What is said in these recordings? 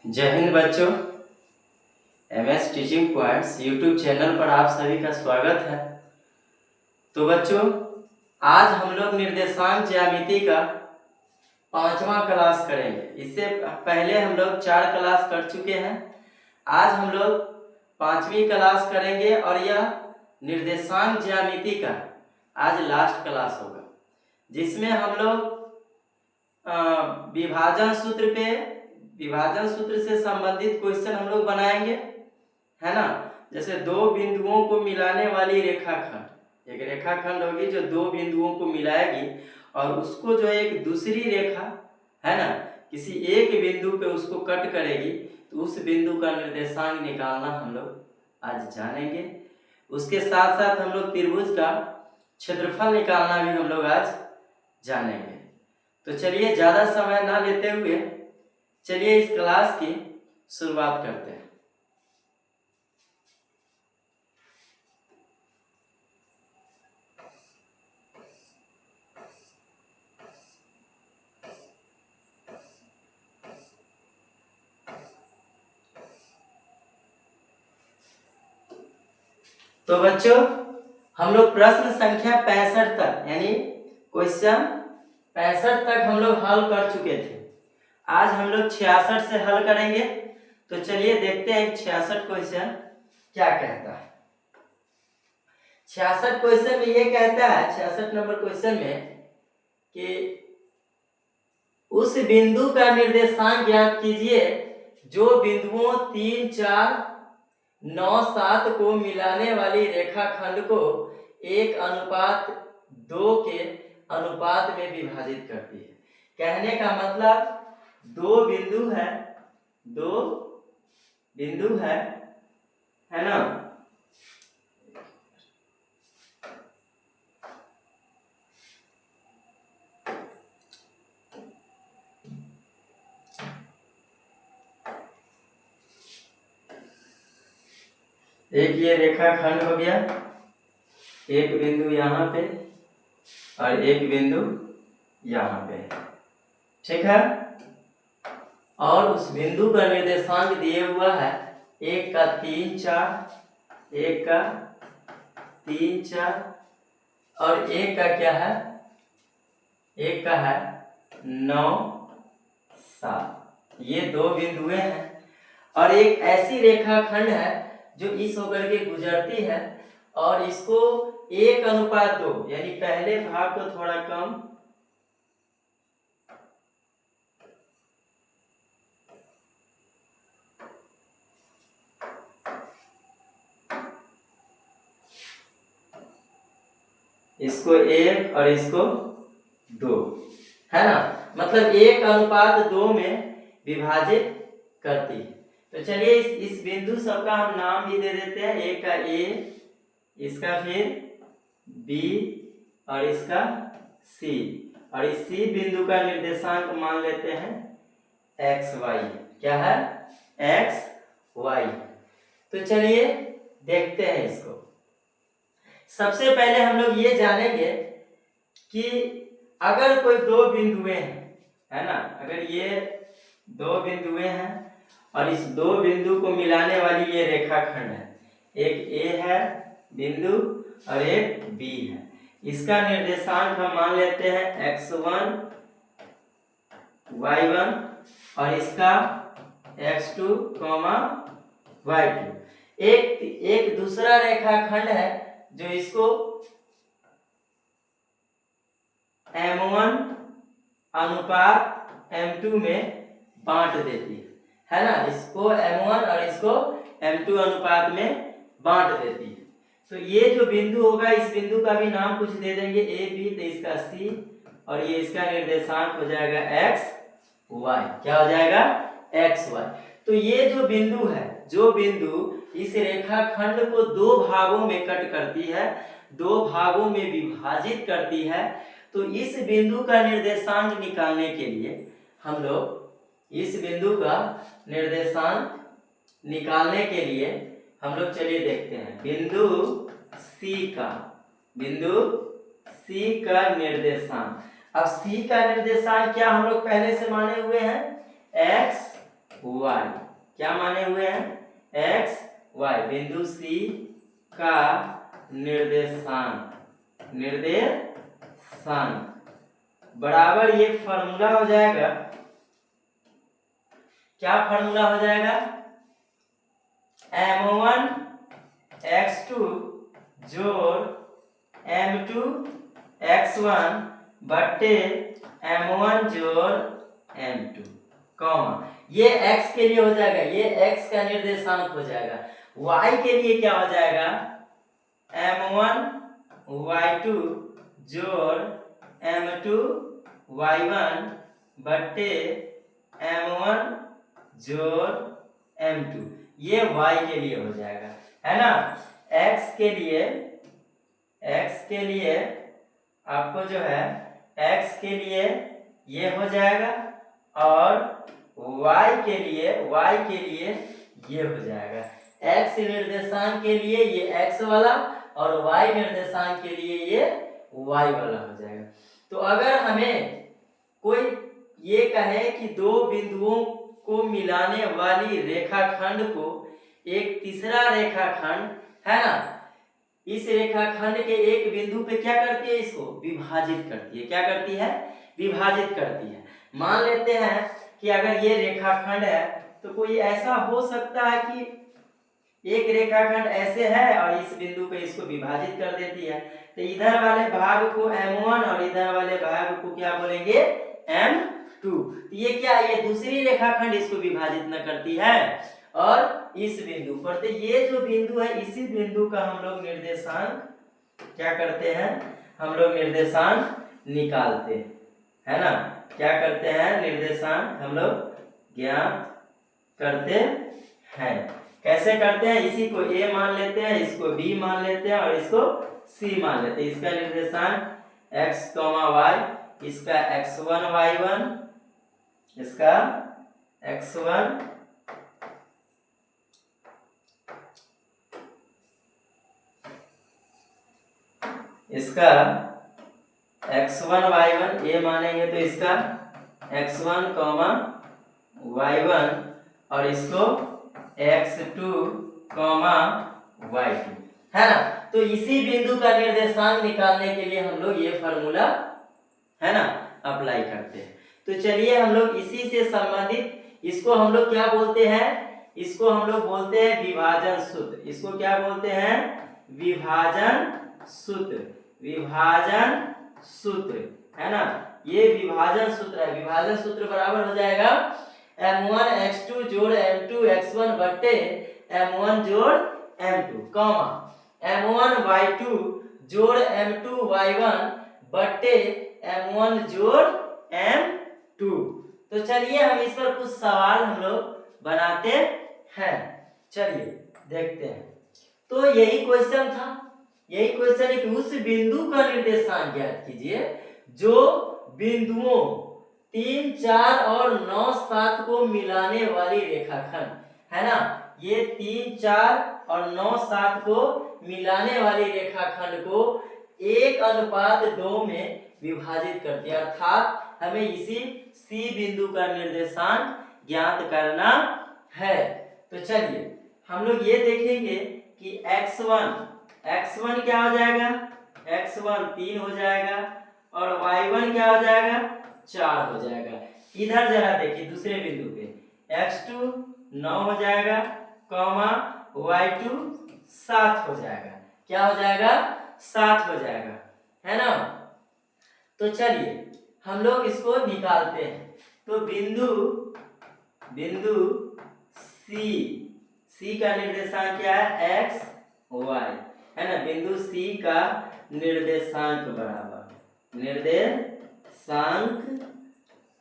जय हिंद बच्चों। MS teaching points YouTube channel पर आप सभी का स्वागत है। तो बच्चों, आज हम लोग निर्देशांक ज्यामिति का 5वां क्लास करेंगे। इससे पहले हम लोग 4 क्लास कर चुके हैं। आज हम लोग 5वीं क्लास करेंगे और यह निर्देशांक ज्यामिति का आज लास्ट क्लास होगा, जिसमें हम लोग विभाजन सूत्र से संबंधित क्वेश्चन हम लोग बनाएंगे, है ना। जैसे दो बिंदुओं को मिलाने वाली रेखाखंड, एक रेखाखंड होगी जो दो बिंदुओं को मिलाएगी और उसको जो एक दूसरी रेखा है ना, किसी एक बिंदु पे उसको कट करेगी, तो उस बिंदु का निर्देशांक निकालना हम लोग आज जानेंगे। उसके साथ साथ हम लोग त्रिभुज का क्षेत्रफल निकालना भी हम लोग आज जानेंगे। तो चलिए ज़्यादा समय ना लेते हुए चलिए इस क्लास की शुरुआत करते हैं। तो बच्चों, हम लोग प्रश्न संख्या 65 तक यानी क्वेश्चन 65 तक हम लोग हल कर चुके थे। आज हम लोग 66 से हल करेंगे। तो चलिए देखते हैं 66 क्वेश्चन क्या कहता है। 66 क्वेश्चन में ये कहता है, 66 नंबर क्वेश्चन में, कि उस बिंदु का निर्देशांक ज्ञात कीजिए जो बिंदुओं 3, 4, 9, 7 को मिलाने वाली रेखाखंड को 1:2 के अनुपात में विभाजित करती है। कहने का मतलब दो बिंदु है ना। एक ये रेखाखंड हो गया, एक बिंदु यहाँ पे और एक बिंदु यहाँ पे, ठीक है। और उस बिंदु का निर्देशांक दिए हुआ है, एक का 3, 4, एक का 3, 4 और एक का क्या है, एक का है 9, 7। ये दो बिंदुएं हैं और एक ऐसी रेखाखंड है जो इस होकर के गुजरती है और इसको 1:2 यानी पहले भाग को थोड़ा कम इसको 1 और इसको 2, है ना। मतलब 1:2 में विभाजित करती है। तो चलिए इस बिंदु सबका हम नाम भी दे देते हैं। एक का A, इसका फिर B और इसका C, और इस C बिंदु का निर्देशांक मान लेते हैं XY। क्या है? XY। तो चलिए देखते हैं इसको। सबसे पहले हम लोग ये जानेंगे कि अगर कोई दो बिंदुएं हैं, है ना, अगर ये दो बिंदुएं हैं और इस दो बिंदु को मिलाने वाली ये रेखाखंड है, एक A है बिंदु और एक B है, इसका निर्देशांक हम मान लेते हैं X1, Y1 और इसका X2, Y2। एक दूसरा रेखाखंड है जो इसको M1 अनुपात M2 में बांट देती है ना। इसको M1 और इसको M2 अनुपात में बांट देती है। तो ये जो बिंदु होगा, इस बिंदु का भी नाम कुछ दे देंगे A, B, तो इसका C और ये इसका निर्देशांक हो जाएगा XY। क्या हो जाएगा? XY। तो ये जो बिंदु है, जो बिंदु इस रेखाखंड को दो भागों में कट करती है, दो भागों में विभाजित करती है, तो इस बिंदु का निर्देशांक निकालने के लिए हम लोग इस बिंदु का निर्देशांक निकालने के लिए हम लोग चलिए देखते हैं बिंदु C का निर्देशांक। अब C का निर्देशांक क्या हम लोग पहले से माने हुए हैं? वाई, क्या माने हुए हैं एक्स वाई, बिंदु सी का निर्देशांक बराबर ये फॉर्मूला हो जाएगा, क्या फॉर्मूला हो जाएगा, m1 x2 जोड़ m2 x1 बट्टे m1 जोड़ m2, कॉमा ये x के लिए हो जाएगा, ये x का निर्देशांक हो जाएगा। y के लिए क्या हो जाएगा, m1 y2 जोड़ m2 y1 बट्टे m1 जोड़ m2, ये y के लिए हो जाएगा, है ना। x के लिए आपको जो है x के लिए ये हो जाएगा और y के लिए ये हो जाएगा। x निर्देशांक के लिए ये x वाला और y निर्देशांक के लिए ये y वाला हो जाएगा। तो अगर हमें कोई ये कहे कि दो बिंदुओं को मिलाने वाली रेखाखंड को एक तीसरा रेखाखंड, है ना, इस रेखाखंड के एक बिंदु पे क्या करती है, इसको विभाजित करती है, क्या करती है, विभाजित करती है। मान लेते हैं कि अगर ये रेखाखंड है तो कोई ऐसा हो सकता है कि एक रेखाखंड ऐसे है और इस बिंदु पे इसको विभाजित कर देती है, तो इधर वाले भाग को m1 और इधर वाले भाग को क्या बोलेंगे m2। ये क्या, ये दूसरी रेखाखंड इसको विभाजित न करती है और इस बिंदु पर, तो ये जो बिंदु है इसी बिंदु का हम लोग निर्देशांक क्या करते हैं, हम लोग निर्देशांक निकालते हैं, है ना, क्या करते हैं, निर्देशांक हम लोग ज्ञात करते हैं। कैसे करते हैं, इसी को a मान लेते हैं, इसको b मान लेते हैं और इसको c मान लेते हैं। इसका निर्देशांक x, y, इसका x1 y1, इसका x1 इसका x1 y1 ये मानेंगे तो इसका x1 y1 और इसको x2 y2, है ना। तो इसी बिंदु का निर्देशांक निकालने के लिए हम लोग ये फॉर्मूला, है ना, अप्लाई करते हैं। तो चलिए हम लोग इसी से संबंधित, इसको हम लोग क्या बोलते हैं, इसको हम लोग बोलते हैं विभाजन सूत्र। इसको क्या बोलते हैं, विभाजन सूत्र, है ना। ये विभाजन सूत्र है। विभाजन सूत्र बराबर हो जाएगा m1 x2 जोड़ m2 x1 बट्टे m1 जोड़ m2, कॉमा m1 y2 जोड़ m2 y1 बट्टे m1 जोड़ m2। तो चलिए हम इस पर कुछ सवाल हम लोग बनाते हैं, चलिए देखते हैं। तो यही क्वेश्चन था, यही क्वेश्चन है कि उस बिंदु का निर्देशांक ज्ञात कीजिए जो बिंदुओं 3, 4 और 9, 7 को मिलाने वाली रेखाखंड, है ना। ये 3, 4 और 9, 7 को मिलाने वाली रेखाखंड को 1:2 में विभाजित करती है, अर्थात हमें इसी सी बिंदु का निर्देशांक ज्ञात करना है। तो चलिए हम लोग ये देखेंगे कि x1 क्या हो जाएगा, x1 3 हो जाएगा और y1 क्या हो जाएगा, 4 हो जाएगा। इधर जरा देखिए दूसरे बिंदु पे x2 9 हो जाएगा, कॉमा y2 7 हो जाएगा, क्या हो जाएगा, 7 हो जाएगा, है ना। तो चलिए हम लोग इसको निकालते हैं। तो बिंदु C का निर्देशांक क्या है, x y, है ना। बिंदु C का निर्देशांक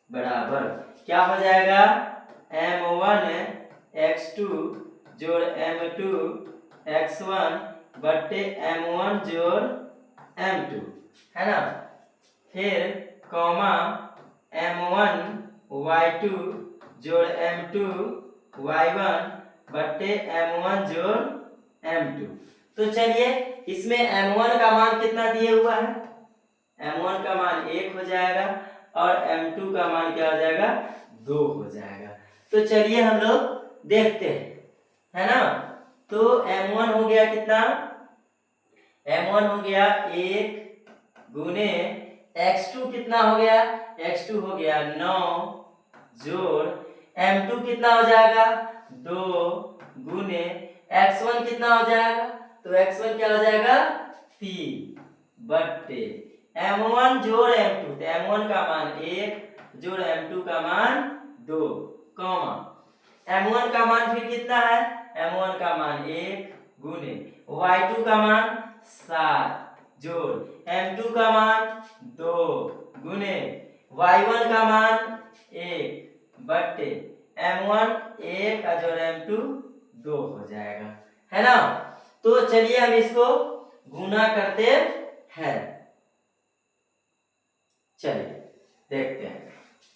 बराबर क्या हो जाएगा, m1 x2 जोड़ m2 x1 बट्टे m1 जोड़ m2, है ना। फिर कॉमा m1 y2 जोड़ m2 y1 बट्टे m1 जोड़ m2। तो चलिए इसमें m1 का मान कितना दिए हुआ है, m1 का मान 1 हो जाएगा और m2 का मान क्या हो जाएगा, 2 हो जाएगा। तो चलिए हम लोग देखते हैं, है ना। तो m1 हो गया कितना, m1 हो गया 1 गुने x2 कितना हो गया, x2 हो गया 9 जोड़ m2 कितना हो जाएगा 2 गुने x1 कितना हो जाएगा, तो x1 क्या हो जाएगा 3 बट्टे m1 जोड़ m2, तो m1 का मान 1 जोड़ m2 का मान 2 कॉमा m1 का मान फिर कितना है, m1 का मान 1 गुने y2 का मान 7 जोड़ m2 का मान 2 गुने y1 का मान 1 बट्टे m1 1 का जोड़ m2 2 हो जाएगा, है ना। तो चलिए हम इसको गुना करते हैं, चलिए देखते हैं।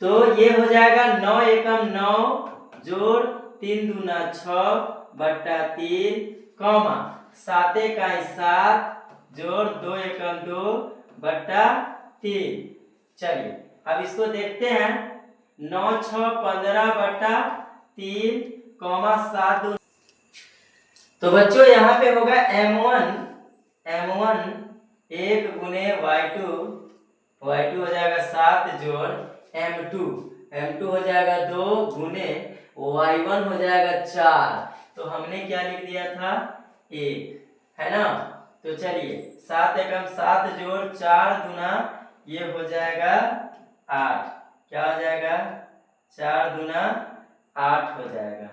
तो ये हो जाएगा 9 एकम 9 जोड़ 3 दूना 6 बट्टा 3 कॉमा 7 इकाई 7 जोड़ 2 एकम 2 बट्टा 3। चलिए अब इसको देखते हैं, 9 6 15 बट्टा 3 कॉमा 7 2। तो बच्चों यहाँ पे होगा m1 1 गुने y2 हो जाएगा 7 जोड़ m2 हो जाएगा 2 गुने y1 हो जाएगा 4। तो हमने क्या लिख दिया था 1, है ना। तो चलिए 7 एकम 7 जोड़ 4 दूना ये हो जाएगा 8, क्या हो जाएगा 4 दूना 8 हो जाएगा,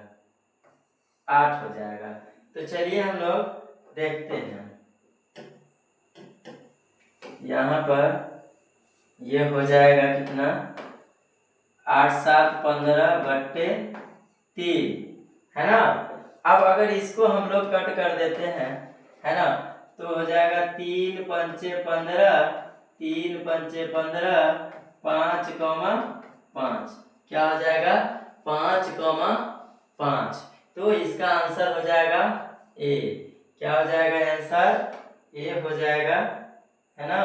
8 हो जाएगा। तो चलिए हम लोग देखते हैं, यहाँ पर ये हो जाएगा कितना 8 7 15 बट्टे 3, है ना। अब अगर इसको हम लोग कट कर देते हैं, है ना, तो हो जाएगा 3 पंचे 15 3 पंचे 15 5 कॉमा 5, क्या हो जाएगा 5 कॉमा 5। तो इसका आंसर हो जाएगा ए, क्या हो जाएगा आंसर ए हो जाएगा, है ना।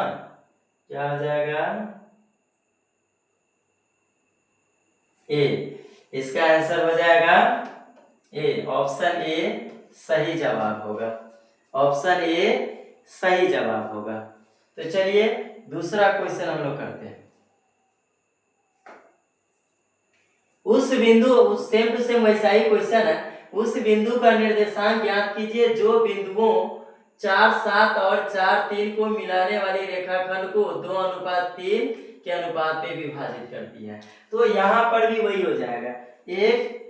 क्या हो जाएगा ए, इसका आंसर हो जाएगा ए, ऑप्शन ए सही जवाब होगा, ऑप्शन ए सही जवाब होगा। तो चलिए दूसरा क्वेश्चन हम लोग करते हैं। उस बिंदु सेम टू सेम वैसा ही क्वेश्चन है, उस बिंदु का निर्देशांक ज्ञात कीजिए जो बिंदुओं 4 7 और 4 3 को मिलाने वाली रेखाखंड को 2:3 के अनुपात में विभाजित करती है। तो यहाँ पर भी वही हो जाएगा, एक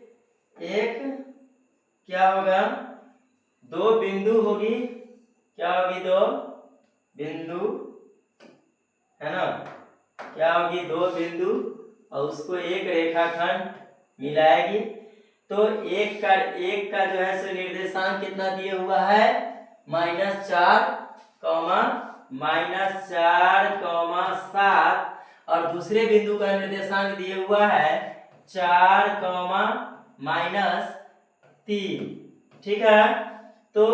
क्या होगा 2 बिंदु होगी, क्या होगी 2 बिंदु, है ना, क्या होगी 2 बिंदु और उसको एक रेखाखंड मिलाएगी। तो एक का जो है सो निर्देशांक कितना दिया हुआ है -4 -7 और दूसरे बिंदु का निर्देशांक दिया हुआ है 4 -3, ठीक है। तो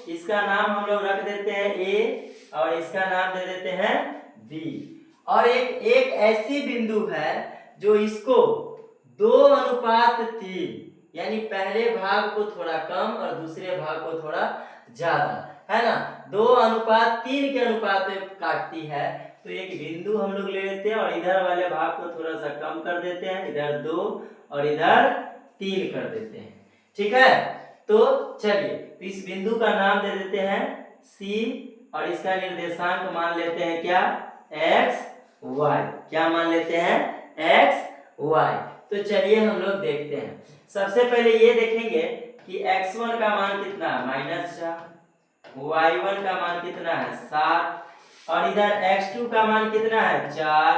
इसका नाम हम लोग रख देते हैं ए और इसका नाम दे देते हैं बी। और एक ऐसी बिंदु है जो इसको 2:3 यानी पहले भाग को थोड़ा कम और दूसरे भाग को थोड़ा ज्यादा, है ना, 2:3 के अनुपात में काटती है। तो एक बिंदु हम लोग ले लेते हैं और इधर वाले भाग को थोड़ा सा कम कर देते हैं, इधर 2 और इधर 3 कर देते हैं, ठीक है। तो चलिए तो इस बिंदु का नाम दे देते हैं सी और इसका निर्देशांक मान लेते हैं क्या x y, क्या मान लेते हैं x y। तो चलिए हम लोग देखते हैं, सबसे पहले ये देखेंगे कि x1 का मान कितना है -4, y1 का मान कितना है 7 और इधर x2 का मान कितना है 4,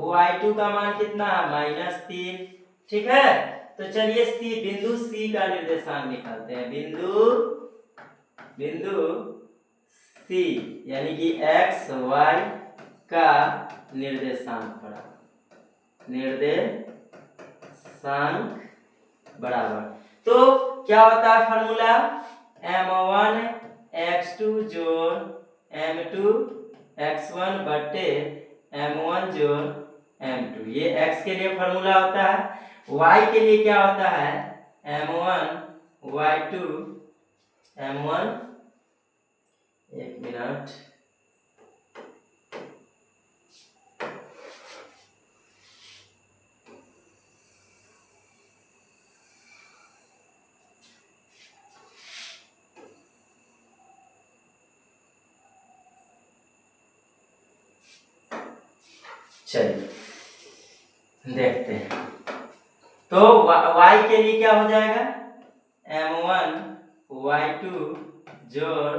y2 का मान कितना है -3, ठीक है। तो चलिए सी बिंदु सी का निर्देशांक निकालते हैं, बिंदु सी यानी कि x y का निर्देशांक बराबर। तो क्या होता है फॉर्मूला m1 x2 जोड़ m2 x1 बट्टे m1 जोड़ m2, ये x के लिए फॉर्मूला होता है। y के लिए क्या होता है m1 y2 m1, एक मिनट, चलिए देखते हैं। तो y के लिए क्या हो जाएगा m1 y2 जोड़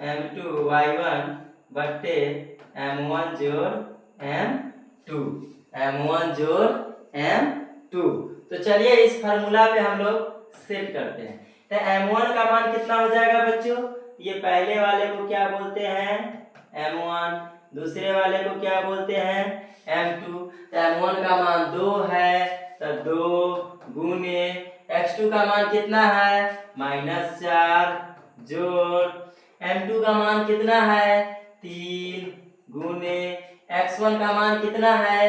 m2 y1 बट्टे m1 जोड़ m2 m1 जोड़ m2। तो चलिए इस फार्मूला पे हम लोग सेट करते हैं। तो m1 का मान कितना हो जाएगा बच्चों, ये पहले वाले को क्या बोलते हैं m1, दूसरे वाले को क्या बोलते हैं m2। तो m1 का मान 2 है, तो 2 गुने x2 का मान कितना है -4 जोड़ m2 का मान कितना है 3 गुने x1 का मान कितना है,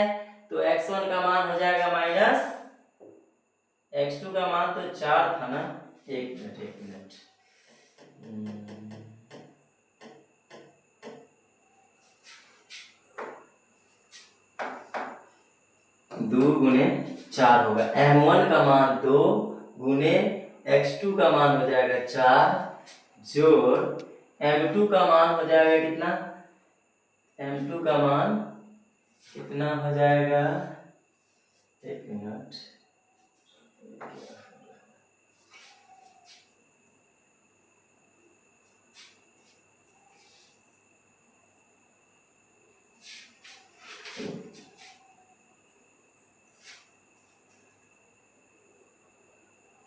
तो x1 का मान हो जाएगा माइनस x2 का मान तो 4 था ना, एक मिनट 2 गुने 4 होगा, m1 का मान 2 गुने x2 का मान हो जाएगा 4 जोड़ m2 का मान हो जाएगा कितना, m2 का मान कितना हो जाएगा, एक मिनट,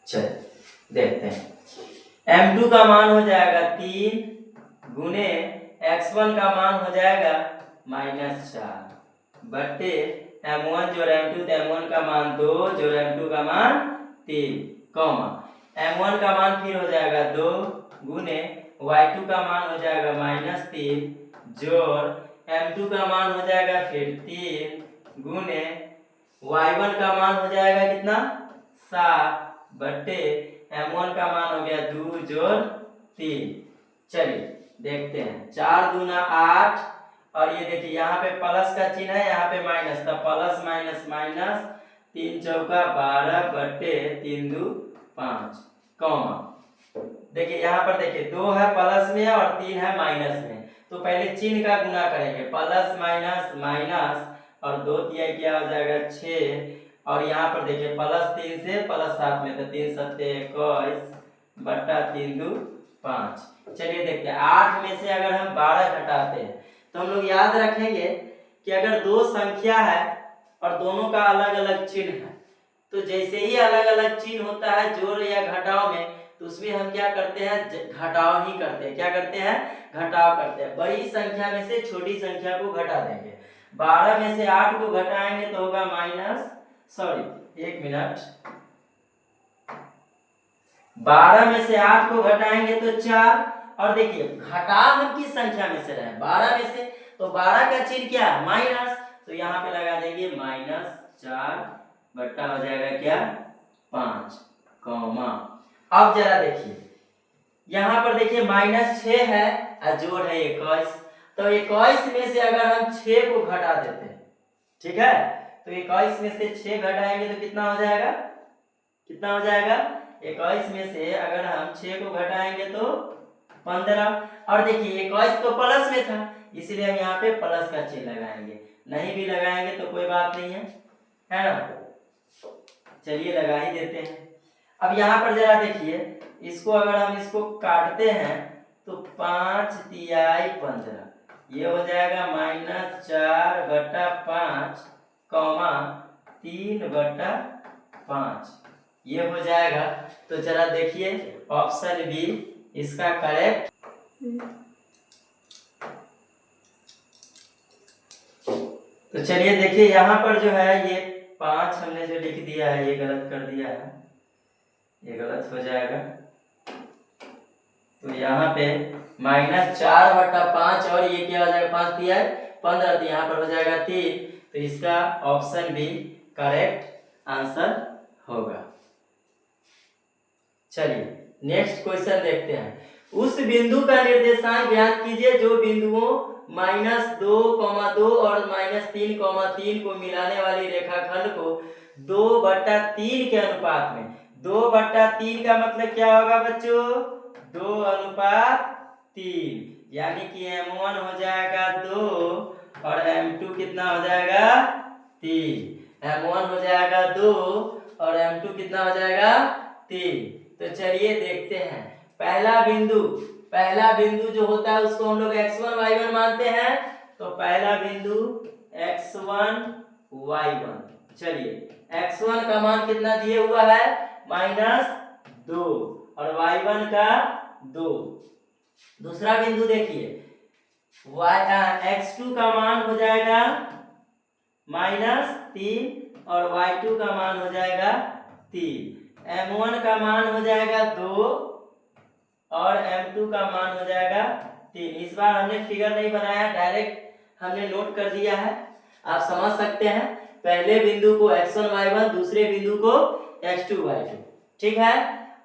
चल देखते हैं। m2 का मान हो जाएगा 3 गुने x1 का मान हो जाएगा -4 बट्टे m1 जोड़ m2, तो m1 का मान 2 जोड़ m2 का मान 3 कॉमा m1 का मान फिर हो जाएगा 2 गुने y2 का मान हो जाएगा -3 जोड़ m2 का मान हो जाएगा फिर 3 गुने y1 का मान हो जाएगा कितना 7 बट्टे m1 का मान हो गया 2 जोड़ 3। चलिए देखते हैं, 4 दूना 8 और ये देखिए यहाँ पे प्लस का चिन्ह है, यहाँ पे माइनस, तो प्लस माइनस माइनस 3 चौका 12 बट्टे 3 दू 5 कॉमा देखिए यहाँ पर देखिए 2 है प्लस में और 3 है माइनस में, तो पहले चिन्ह का गुना करेंगे, प्लस माइनस माइनस और 2 तिहाई क्या हो जाएगा 6 और यहाँ पर देखिए प्लस 3 से प्लस 7 में, तो 3 सत्ते 21 बट्टा 3 दू 5। चलिए देखते हैं 8 में से अगर हम 12 घटाते हैं तो हम लोग याद रखेंगे कि अगर दो संख्या है और दोनों का अलग अलग चिन्ह है, तो जैसे ही अलग अलग चिन्ह होता है जोड़ या घटाव में, तो उसमें हम क्या करते हैं घटाव ही करते हैं, क्या करते हैं घटाव करते हैं। बड़ी संख्या में से छोटी संख्या को घटा देंगे, 12 में से 8 को घटाएंगे तो होगा एक मिनट, 12 में से 8 को घटाएंगे तो 4 और देखिए घटाव हम किस संख्या में से रहे 12 में से, तो 12 का चिन्ह क्या है माइनस, तो यहाँ पे लगा देंगे -4 बट्टा हो जाएगा क्या 5 कॉमा। अब जरा देखिए यहाँ पर देखिए -6 है और जोड़ है 21, तो 21 में से अगर हम 6 को घटा देते हैं, ठीक है, तो 21 में से 6 घटाएंगे तो कितना हो जाएगा, कितना हो जाएगा 21 में से अगर हम 6 को घटाएंगे तो 15 और देखिए 21 तो प्लस में था इसलिए हम यहाँ पे प्लस का चिन्ह लगाएंगे, नहीं भी लगाएंगे तो कोई बात नहीं है ना, चलिए लगा ही देते हैं। अब यहाँ पर जरा देखिए इसको अगर हम इसको काटते हैं तो 5 तिहाई 15 ये हो जाएगा -4 बट्टा 5 कॉमा 3 बट्टा 5 ये हो जाएगा। तो जरा देखिए ऑप्शन बी इसका करेक्ट, तो चलिए देखिए यहाँ पर जो है ये 5 हमने जो लिख दिया है ये गलत कर दिया है, ये गलत हो जाएगा, तो यहाँ पे -4 बट्टा 5 और ये क्या हो जाएगा 5 तिहाई 15, तो यहाँ पर हो जाएगा 3, तो इसका ऑप्शन बी करेक्ट आंसर होगा। चलिए नेक्स्ट क्वेश्चन देखते हैं। उस बिंदु का निर्देशांक ज्ञात कीजिए जो बिंदुओं -2,2 और -3,3 को मिलाने वाली रेखाखंड को 2/3 के अनुपात में, 2/3 का मतलब क्या होगा बच्चों? 2:3, यानी कि M1 हो जाएगा 2 और M2 कितना हो जाएगा? 3। M1 हो जाएगा 2 और M2 कितना हो जाएगा? 3। तो चलिए देखते हैं। पहला बिंदु जो होता है उसको हम लोग x1 y1 मानते हैं। तो पहला बिंदु x1 y1, चलिए x1 का मान कितना दिए हुआ है? -2 और y1 का 2। दूसरा बिंदु देखिए, x2 का मान हो जाएगा -3 और y2 का मान हो जाएगा 3। M1 का मान हो जाएगा 2 और M2 का मान हो जाएगा 3। इस बार हमने फिगर नहीं बनाया, डायरेक्ट हमने नोट कर दिया है। आप समझ सकते हैं, पहले बिंदु को x1 y1, दूसरे बिंदु को x2 y2, ठीक है।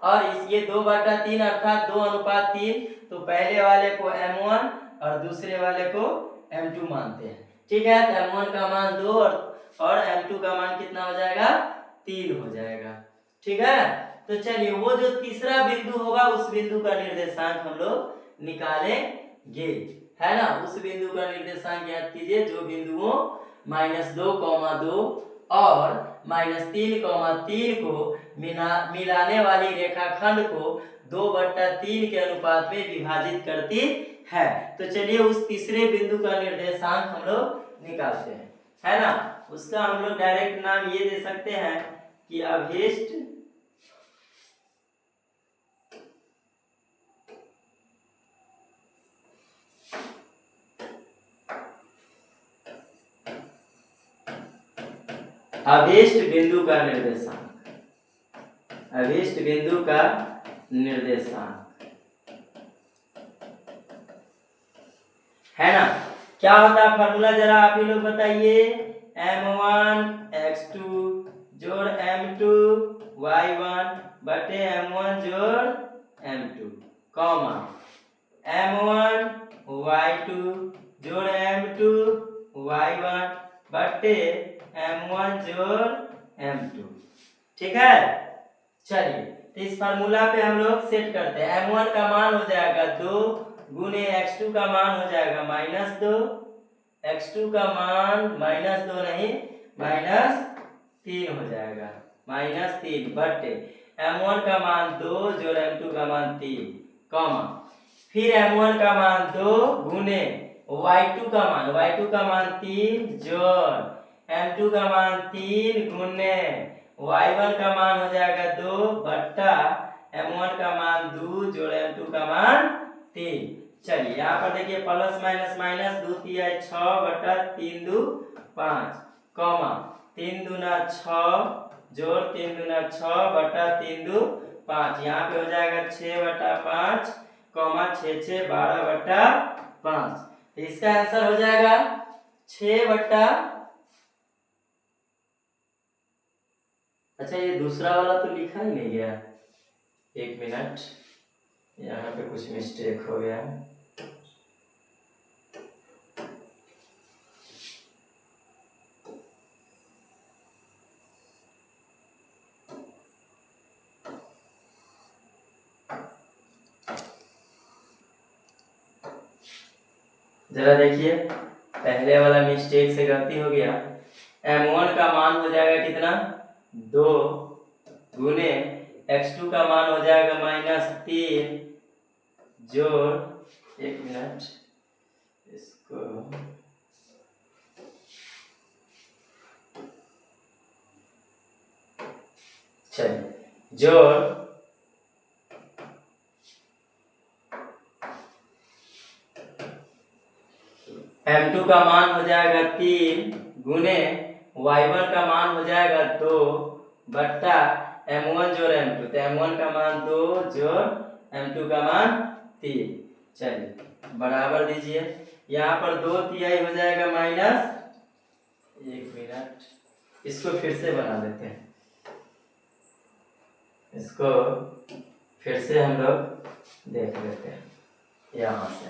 और इस ये 2/3 अर्थात 2:3, तो पहले वाले को M1 और दूसरे वाले को M2 मानते हैं, ठीक है। तो M1 का मान 2 और M2 का मान कितना हो जाएगा? 3 हो जाएगा, ठीक है। तो चलिए वो जो तीसरा बिंदु होगा उस बिंदु का निर्देशांक हम लोग निकालेंगे, है ना। उस बिंदु का निर्देशांक ज्ञात कीजिए जो बिंदुओं -2,2 और -3,3 को मिलाने वाली रेखाखंड को 2/3 के अनुपात में विभाजित करती है। तो चलिए उस तीसरे बिंदु का निर्देशांक हम लोग निकालते हैं, है ना। उसका हम लोग डायरेक्ट नाम ये दे सकते हैं कि अभीष्ट बिंदु का निर्देशांक, अभीष्ट बिंदु का निर्देशांक, है ना। क्या होता है फॉर्मूला जरा आप ही लोग बताइए? M1 x2 जोड़ M2 y1 बटे M1 जोड़ M2, कॉमा M1 y2 जोड़ M2 y1 बटे M1 जोड़ M2, ठीक है। चलिए तो इस फार्मूला पे हम लोग सेट करते हैं। M1 का मान हो जाएगा 2 गुने x2 का मान हो जाएगा -2, x2 का मान -2 नहीं -3 हो जाएगा, -3 बटे M1 का मान 2 जोड़ M2 का मान 3, कॉमा फिर M1 का मान 2 गुने y2 का मान 3 जोड़ M2 का मान 3 गुने y1 का मान हो जाएगा 2 बट्टा M1 का मान 2 जोड़ M2 का मान 3। चलिए यहाँ पर देखिए प्लस माइनस माइनस 2 तिया 6 बट्टा 3 2 5, कॉमा 3 दूना 6 जोड़ 3 दूना 6 बट्टा 3 2 5, यहाँ पे हो जाएगा 6/5, कॉमा 6 6 12/5। तो इसका आंसर हो जाएगा 6 अच्छा ये दूसरा वाला तो लिखा ही नहीं गया, एक मिनट, यहाँ पे कुछ मिस्टेक हो गया। जरा देखिए, पहले वाला मिस्टेक से गलती हो गया। M1 का मान हो जाएगा कितना? 2 गुने x2 का मान हो जाएगा -3 जोड़, एक मिनट इसको, चलिए जोड़ M2 का मान हो जाएगा 3 गुने y1 का मान हो जाएगा 2 बट्टा M1 जोड़ M2, तो M1 का मान 2 जोड़ M2 का मान 3। चलिए बराबर दीजिए, यहाँ पर 2 तिहाई हो जाएगा माइनस, एक मिनट इसको फिर से बना देते हैं। इसको फिर से हम लोग देख लेते हैं यहाँ से।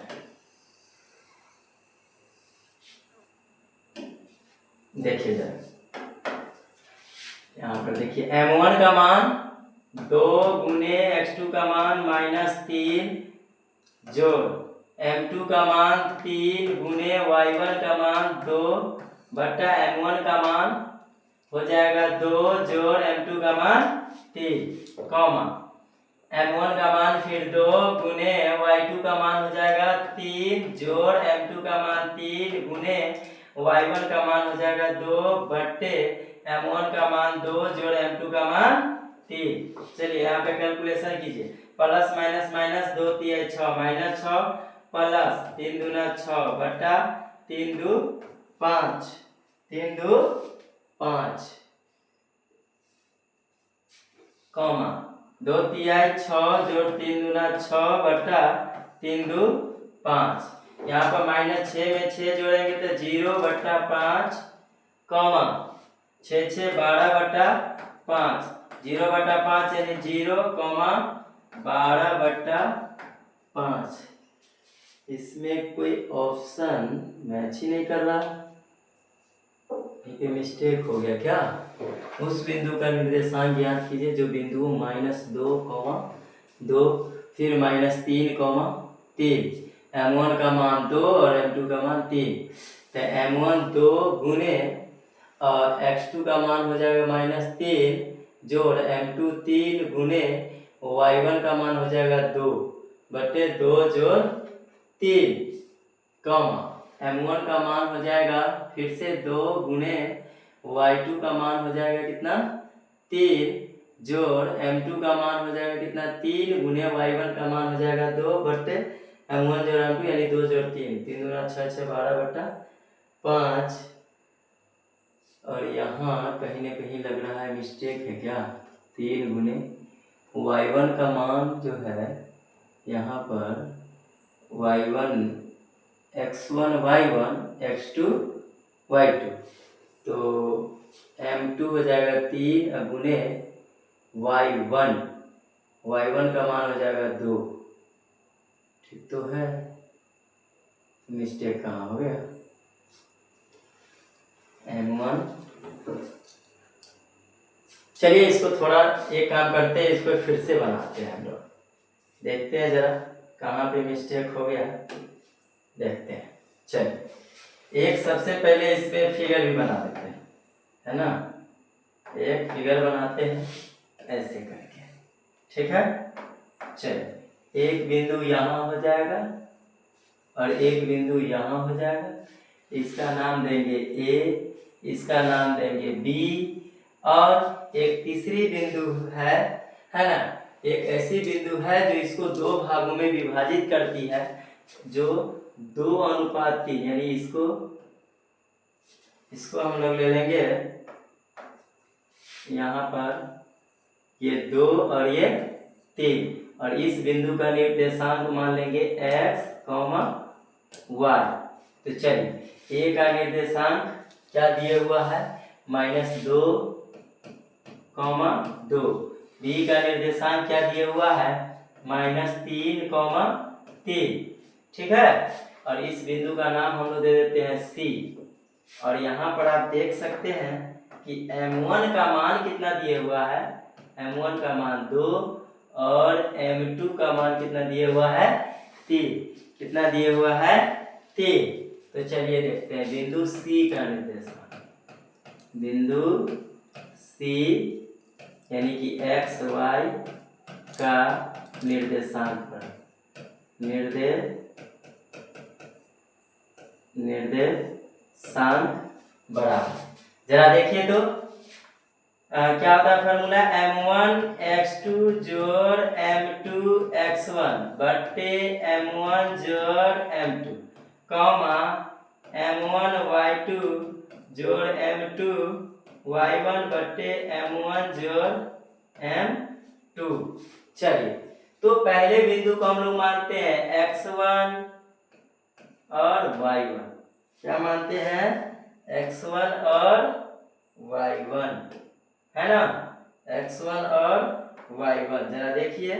देखिए जरा यहाँ पर देखिए m1 का मान 2 गुने x2 का मान -3 जोड़ m2 का मान 3 गुने y1 का मान 2 बटा m1 का मान हो जाएगा 2 जोड़ m2 का मान 3 कॉमा m1 का मान फिर 2 गुने y2 का मान हो जाएगा 3 जोड़ m2 का मान 3 गुने y1 का मान हो जाएगा 2 बट्टे m1 का मान 2 जोड़ m2 का मान 3। चलिए यहाँ पे कैलकुलेशन कीजिए। प्लस माइनस माइनस 2 3 6 -6 प्लस 3 दूना 6 बटा 3 दू 5 3 दू 5 कॉमा 2 तिहाई 6 जोड़ 3 दूना 6 बटा 3 दू 5। यहाँ पर -6 में 6 जोड़ेंगे तो 0 बटा 5 कॉमा 6 6 12 बटा 5 0 बटा 5 यानी 0 कॉमा 12 बटा 5। इसमें कोई ऑप्शन मैच ही नहीं कर रहा, एक मिस्टेक हो गया क्या? उस बिंदु का निर्देशांक ज्ञात कीजिए जो बिंदु -2, 2 फिर -3, 3 m1 का मान 2 और m2 का मान 3। तो m1 2 गुने और x2 का मान हो जाएगा -3 जोड़ m2 3 गुने y1 का मान हो जाएगा 2 बटे 2 जोड़ 3 कॉमा m1 का मान हो जाएगा फिर से 2 गुने y2 का मान हो जाएगा कितना 3 जोड़ m2 का मान हो जाएगा कितना 3 गुने y1 का मान हो जाएगा 2 बटे m1 जोड़ m2 यानी 2 जोड़ 3 3 दूना 6 6 12 बटा 5। और यहाँ कहीं ना कहीं लग रहा है मिस्टेक है क्या? 3 गुने y1 का मान जो है यहाँ पर y1 x1 y1 x2 y2 तो m2 हो जाएगा 3 गुने y1 का मान हो जाएगा 2। ठीक तो है, मिस्टेक कहाँ हो गया? m1 चलिए इसको थोड़ा एक काम करते हैं, इसको फिर से बनाते हैं हम लोग, देखते हैं जरा कहाँ पे मिस्टेक हो गया, देखते हैं। चलिए एक सबसे पहले इस पे फिगर भी बना देते हैं, है ना? एक फिगर बनाते हैं ऐसे करके, ठीक है? चलिए एक बिंदु यहाँ हो जाएगा और एक बिंदु यहाँ हो जाएगा, इसका नाम देंगे A, इसका नाम देंगे B, और एक तीसरी बिंदु है ना? एक ऐसी बिंदु है जो इसको 2 भागों में विभाजित करती है, जो 2:3 यानी इसको हम लोग ले लेंगे यहाँ पर ये 2 और ये 3, और इस बिंदु का निर्देशांक मान लेंगे x, y। तो चलिए A का निर्देशांक क्या दिया हुआ है? -2, 2। B का निर्देशांक क्या दिया हुआ है? -3, 3। ठीक है, और इस बिंदु का नाम हम लोग दे देते हैं C। और यहाँ पर आप देख सकते हैं कि m1 का मान कितना दिया हुआ है? m1 का मान 2 और m2 का मान कितना दिया हुआ है? 3। कितना दिया हुआ है? 3। तो चलिए देखते हैं बिंदु C का निर्देशांक। बिंदु C यानी कि x y का निर्देशांक पर निर्देशांक बराबर, जरा देखिए तो क्या होता है फॉर्मूला? m1 x2 जोड़ m2 x1 बट्टे m1 जोड़ m2 कॉमा m1 y2 जोड़ m2 y1 बट्टे m1 जोड़ m2। चलिए तो पहले बिंदु को हम लोग मानते हैं x1 और y1। क्या मानते हैं? x1 और y1, है ना? x1 और y1। जरा देखिए,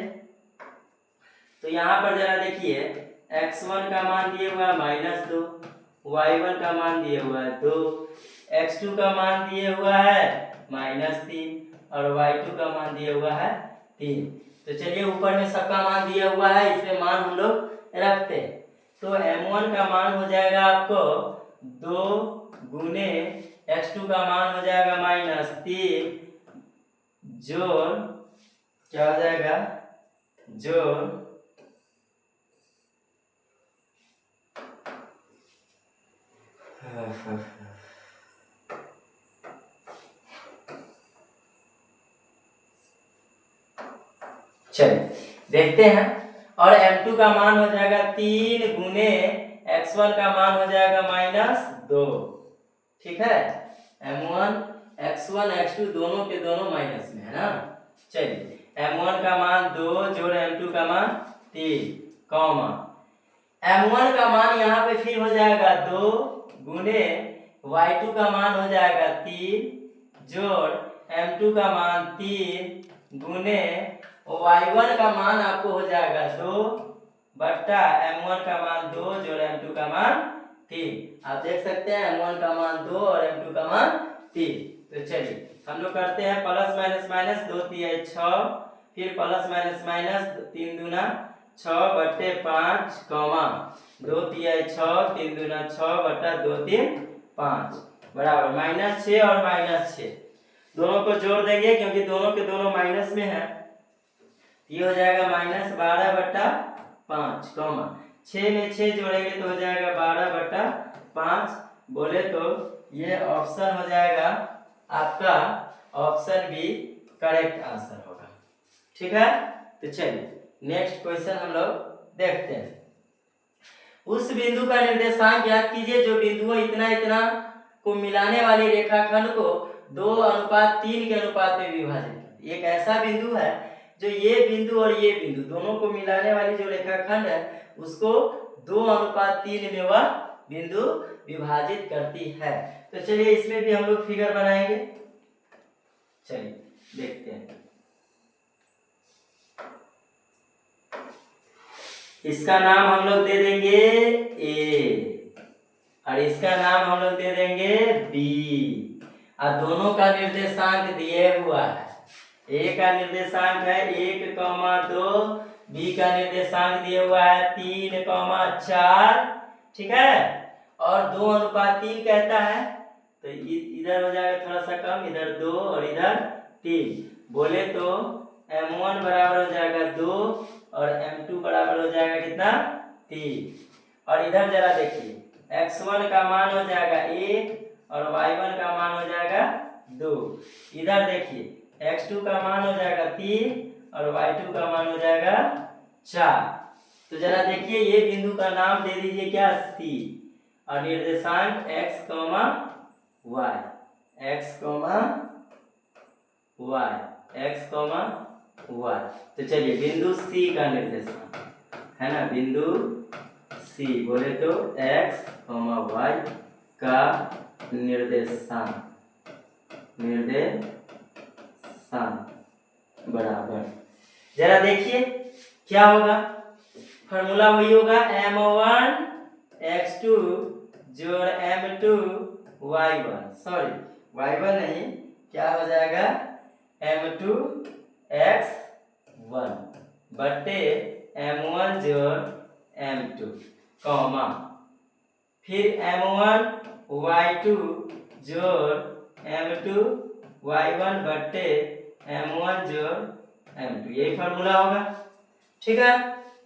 तो यहाँ पर जरा देखिए, x1 का मान दिए हुआ है -2, y1 का मान दिए हुआ है 2, x2 का मान दिए हुआ है -3 और y2 का मान दिया हुआ है 3। तो चलिए ऊपर में सबका मान दिया हुआ है, इसमें मान हम लोग रखते हैं। तो m1 का मान हो जाएगा आपको 2 गुने x2 का मान हो जाएगा -3 जोड़ क्या हो जाएगा, जोड़ चलिए देखते हैं। और m2 का मान हो जाएगा 3 गुने x1 का मान हो जाएगा -2। ठीक है, m1 x1 x2 दोनों के दोनों माइनस में है ना। चलिए m1 का मान 2 जोड़ m2 का मान 3 कॉमा m1 का मान यहाँ पे फिर हो जाएगा 2 गुने y2 का मान हो जाएगा 3 जोड़ m2 का मान 3 गुने y1 का मान आपको हो जाएगा 2 बट्टा m1 का मान 2 जोड़ m2 का मान 3। आप देख सकते हैं m1 का मान 2 और m2 का मान 3। तो चलिए हम लोग करते हैं प्लस माइनस माइनस, 2 3 6, फिर प्लस माइनस माइनस 3 दूना 6 बट्टे 5 कॉमा 2 3 6, 3 दूना 6 बट्टा 2 3 5 बराबर -6 और -6 दोनों को जोड़ देंगे क्योंकि दोनों के दोनों माइनस में है। ये हो जाएगा -12 बट्टा 5 कॉमा 6 में 6 जोड़ेंगे तो हो जाएगा 12 बट्टा 5। बोले तो ये ऑप्शन हो जाएगा आपका ऑप्शन बी करेक्ट आंसर होगा। ठीक है, तो चलिए नेक्स्ट क्वेश्चन हम लोग देखते हैं। उस बिंदु का निर्देशांक ज्ञात कीजिए जो बिंदुओं इतना इतना को मिलाने वाली रेखाखंड को 2:3 के अनुपात में विभाजित करती है। एक ऐसा बिंदु है जो ये बिंदु और ये बिंदु दोनों को मिलाने वाली जो रेखाखंड है उसको 2:3 में वह बिंदु विभाजित करती है। तो चलिए इसमें भी हम लोग फिगर बनाएंगे। चलिए देखते हैं। इसका नाम हम लोग दे देंगे ए और इसका नाम हम लोग दे देंगे बी और दोनों का निर्देशांक दिए हुआ है। ए का निर्देशांक है 1,2, बी का निर्देशांक दिया हुआ है 3,4। ठीक है, और 2:3 कहता है तो इधर हो जाएगा थोड़ा सा कम, इधर 2 और इधर 3। बोले तो m1 बराबर हो जाएगा 2 और m2 बराबर हो जाएगा कितना 3। और इधर जरा देखिए x1 का मान हो जाएगा 1 और y1 का मान हो जाएगा 2। इधर देखिए x2 का मान हो जाएगा 3 और y2 का मान हो जाएगा 4। तो जरा देखिए ये बिंदु का नाम दे दीजिए क्या C और निर्देशांक x, y, x, y, x, y। तो चलिए बिंदु C का निर्देशांक है ना, बिंदु C बोले तो x, y का निर्देशांक बराबर, जरा देखिए क्या होगा, फॉर्मूला वही होगा m1 x2 जोड़ m2 y1, सॉरी y1 नहीं, क्या हो जाएगा m2 x1 बट्टे m1 जोड़ m2 कॉमा फिर m1 y2 जोड़ m2 y1 बट्टे m1 जोड़ m2, यही फॉर्मूला होगा। ठीक है,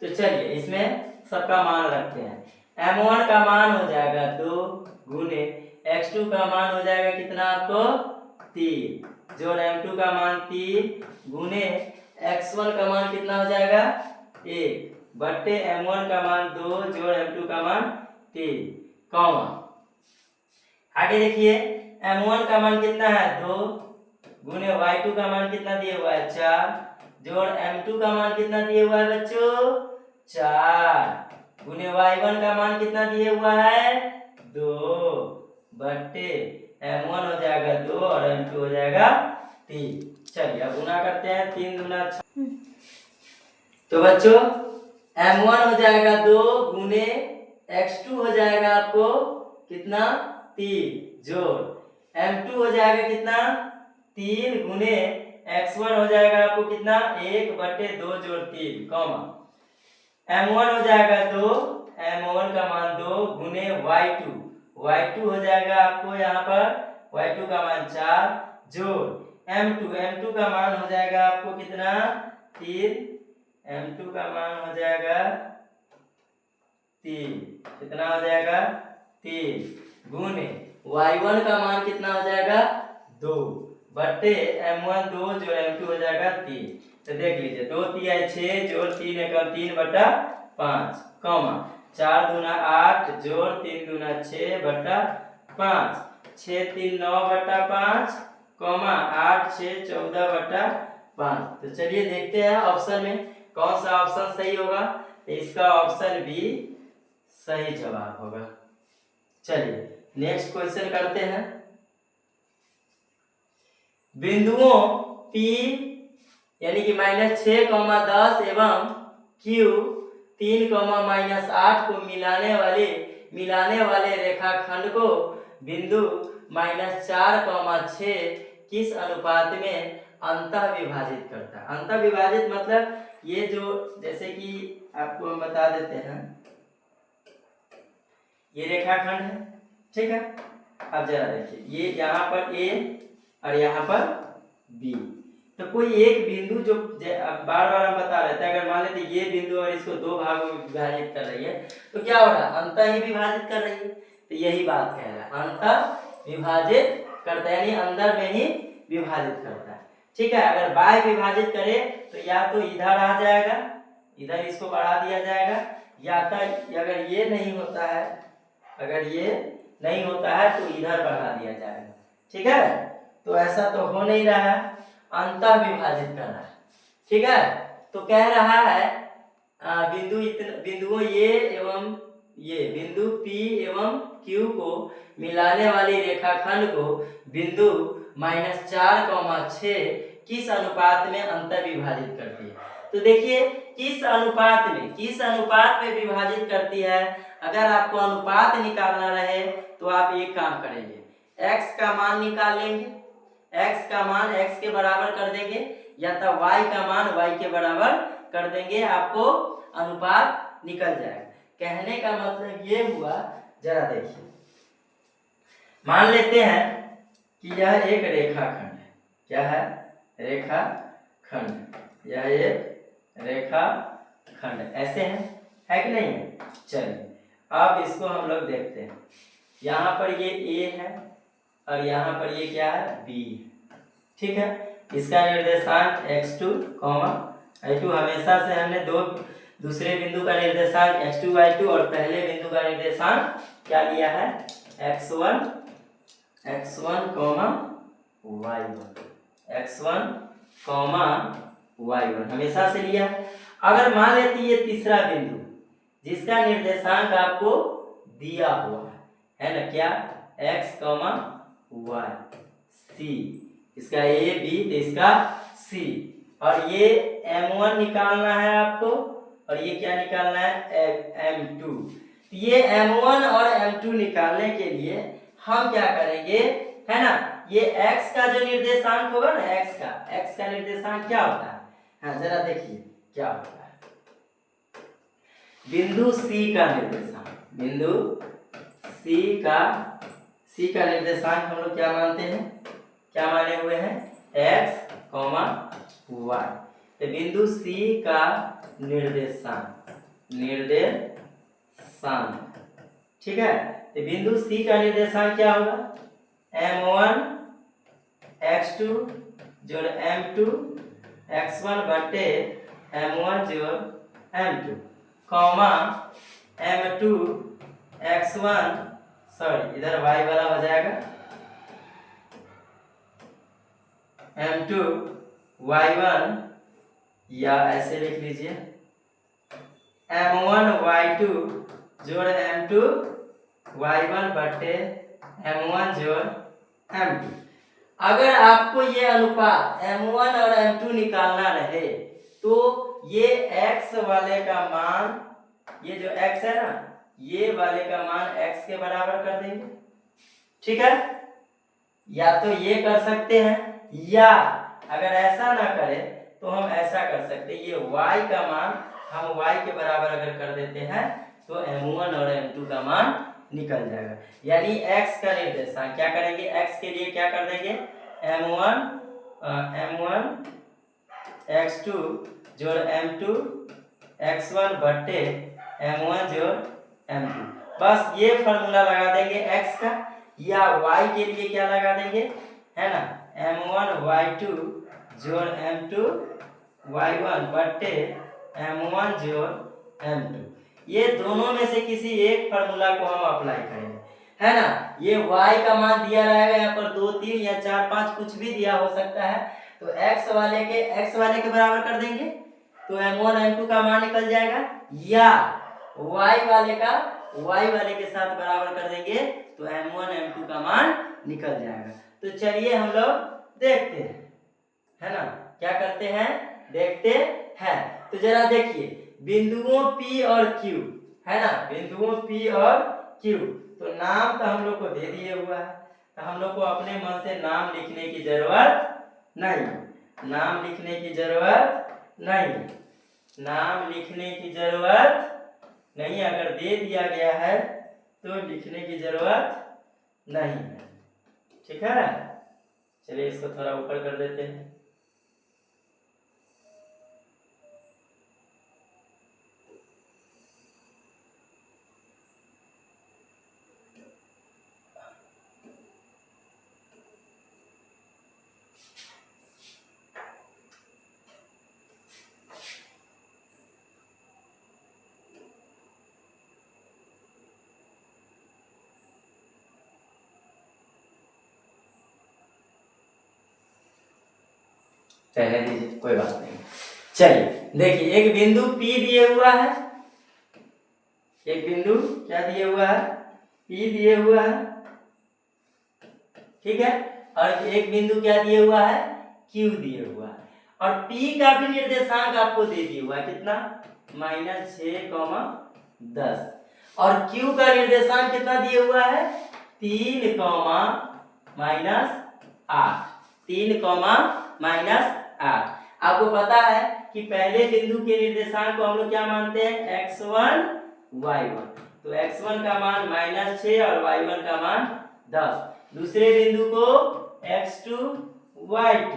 तो चलिए इसमें सबका मान रखते हैं। m1 का मान हो जाएगा 2 गुने x2 का मान हो जाएगा कितना आपको 3 जोड़ m2 का मान 3 गुने x1 का मान कितना हो जाएगा 1 बट्टे m1 का मान 2 जोड़ m2 का मान 3 कॉमा आगे देखिए m1 का मान कितना है 2 गुने y2 का मान कितना दिया हुआ है 4 जोड़ m2 का मान कितना दिया हुआ है बच्चों 4 गुने y1 का मान कितना दिया हुआ है 2 बट्टे m1 हो जाएगा 2 और m2 हो जाएगा 3। चलिए अब गुना करते हैं, 3 दूना 6। तो बच्चों m1 हो जाएगा 2 गुने x2 हो जाएगा आपको कितना 3 जोड़ m2 हो जाएगा कितना 3 गुने x1 हो जाएगा आपको कितना 1/2 जोड़ 3 कॉमा m1 हो जाएगा 2 m1 का मान 2 गुने y2 हो जाएगा आपको यहाँ पर y2 का मान 4 जोड़ m2 का मान हो जाएगा आपको कितना 3 m2 का मान हो जाएगा 3 कितना हो जाएगा 3 गुने y1 का मान कितना हो जाएगा 2 बट्टे m1 2 जोड़ m2 हो जाएगा 3। तो देख लीजिए 2 3 6 जोड़ 3 एकम 3/5 कॉमा 4 दूना 8 जोड़ 3 दूना 6/5 6 3 9/5 कॉमा 8 6 14/5। तो चलिए देखते हैं ऑप्शन में कौन सा ऑप्शन सही होगा। तो इसका ऑप्शन बी सही जवाब होगा। चलिए नेक्स्ट क्वेश्चन करते हैं। बिंदुओं P यानी कि -6, 10 एवं Q 3, -8 को मिलाने वाले रेखाखंड को बिंदु -4, 6 किस अनुपात में अंतः विभाजित करता है। अंतः विभाजित मतलब ये जो जैसे कि आपको हम बता देते हैं, ये रेखाखंड है, ठीक है। अब जरा देखिए ये यहाँ पर A और यहाँ पर B, तो कोई एक बिंदु जो बार बार हम बता रहे थे, अगर मान लेते ये बिंदु और इसको 2 भागों में विभाजित कर रही है तो क्या हो रहा है अंतः ही विभाजित कर रही है। तो यही बात कह रहा है अंतः विभाजित करता है, यानी अंदर में ही विभाजित करता है, ठीक है। अगर बाह्य विभाजित करे तो या तो इधर आ जाएगा, इधर इसको बढ़ा दिया जाएगा, या तो अगर ये नहीं होता है, अगर ये नहीं होता है तो इधर बढ़ा दिया जाएगा, ठीक है। तो ऐसा तो हो नहीं रहा है, अंतः विभाजित कर रहा है, ठीक है। तो कह रहा है बिंदुओं ये बिंदु P एवं Q को मिलाने वाली रेखाखंड को बिंदु -4, 6 किस अनुपात में अंतः विभाजित करती है। तो देखिए किस अनुपात में विभाजित करती है। अगर आपको अनुपात निकालना रहे तो आप एक काम करेंगे, x का मान निकाल लेंगे, x का मान x के बराबर कर देंगे, या तो y का मान y के बराबर कर देंगे, आपको अनुपात निकल जाएगा। कहने का मतलब ये हुआ, जरा देखिए मान लेते हैं कि यह एक रेखाखंड है, क्या है रेखाखंड, यह एक रेखाखंड ऐसे है कि नहीं है। चलिए अब इसको हम लोग देखते हैं, यहाँ पर ये A है और यहाँ पर ये क्या है B, ठीक है। इसका निर्देशांक x2, y2, हमेशा से हमने दूसरे बिंदु का निर्देशांक x2, y2 और पहले बिंदु का निर्देशांक क्या लिया है x1, y1 हमेशा से लिया। अगर मान लेते ये तीसरा बिंदु जिसका निर्देशांक आपको दिया हुआ है ना, क्या x, y, c, इसका A B तो इसका C, और ये M1 निकालना है आपको और ये क्या निकालना है M2। ये M1 और M2 निकालने के लिए हम क्या करेंगे, है ना, ये x का जो निर्देशांक होगा ना, x का निर्देशांक क्या होता है, हाँ जरा देखिए क्या होता है। बिंदु C का निर्देशांक हम लोग क्या मानते हैं, क्या माने हुए हैं x, y। तो बिंदु C का निर्देशांक, ठीक है। तो बिंदु C का निर्देशांक क्या होगा m1 x2 जोड़ m2 x1 बटे m1 जोड़ m2 comma m2 x1, sorry इधर y वाला हो जाएगा, m2 y1, या ऐसे लिख लीजिए m1 y2 जोड़ m2 y1 बटे m1 जोड़ m2। अगर आपको ये अनुपात m1 और m2 निकालना रहे तो ये x वाले का मान, ये जो x है ना, ये वाले का मान x के बराबर कर देंगे। ठीक है, या तो ये कर सकते हैं, या अगर ऐसा ना करें तो हम ऐसा कर सकते हैं, ये y का मान हम y के बराबर अगर कर देते हैं तो m1 और m2 का मान निकल जाएगा। यानी x का निर्देशांक क्या करेंगे, x के लिए क्या कर देंगे, m1 x2 जोड़ m2 x1 बट्टे m1 जोड़ m2। बस ये फॉर्मूला लगा देंगे x का, या y के लिए क्या लगा देंगे, है ना, m1 y2 जोड़ m2 y1 बट्टे m1 जोड़ m2। ये दोनों में से किसी एक फॉर्मूला को हम अप्लाई करेंगे, है ना। ये y का मान दिया रहेगा यहाँ पर 2 3 या 4 5 कुछ भी दिया हो सकता है, तो x वाले के बराबर कर देंगे तो m1 m2 का मान निकल जाएगा, या y वाले के साथ बराबर कर देंगे तो m1 m2 का मान निकल जाएगा। तो चलिए हम लोग देखते हैं, है ना, क्या करते हैं, देखते हैं। तो जरा देखिए बिंदुओं P और Q, है ना, बिंदुओं P और Q, तो नाम तो हम लोग को दे दिए हुआ है, तो हम लोग को अपने मन से नाम लिखने की जरूरत नहीं, नाम लिखने की जरूरत नहीं, नाम लिखने की जरूरत नहीं, अगर दे दिया गया है तो लिखने की जरूरत नहीं है। ठीक है, चलिए इसको थोड़ा ऊपर कर देते हैं। रहने दीजिए, कोई बात नहीं। चलिए देखिए एक बिंदु P दिए हुआ है, एक बिंदु क्या दिए हुआ है, P दिए हुआ है, ठीक है, और एक बिंदु क्या दिए हुआ है, Q दिए हुआ है, और P का भी निर्देशांक आपको दे दिया हुआ है, कितना, -6, 10, और Q का निर्देशांक कितना दिया हुआ है, 3, -8, 3, -8। आपको पता है कि पहले बिंदु के निर्देशांक को हम लोग क्या मानते हैं, x1 y1, तो x1 का मान -6 और y1 का मान 10। दूसरे बिंदु को x2 y2,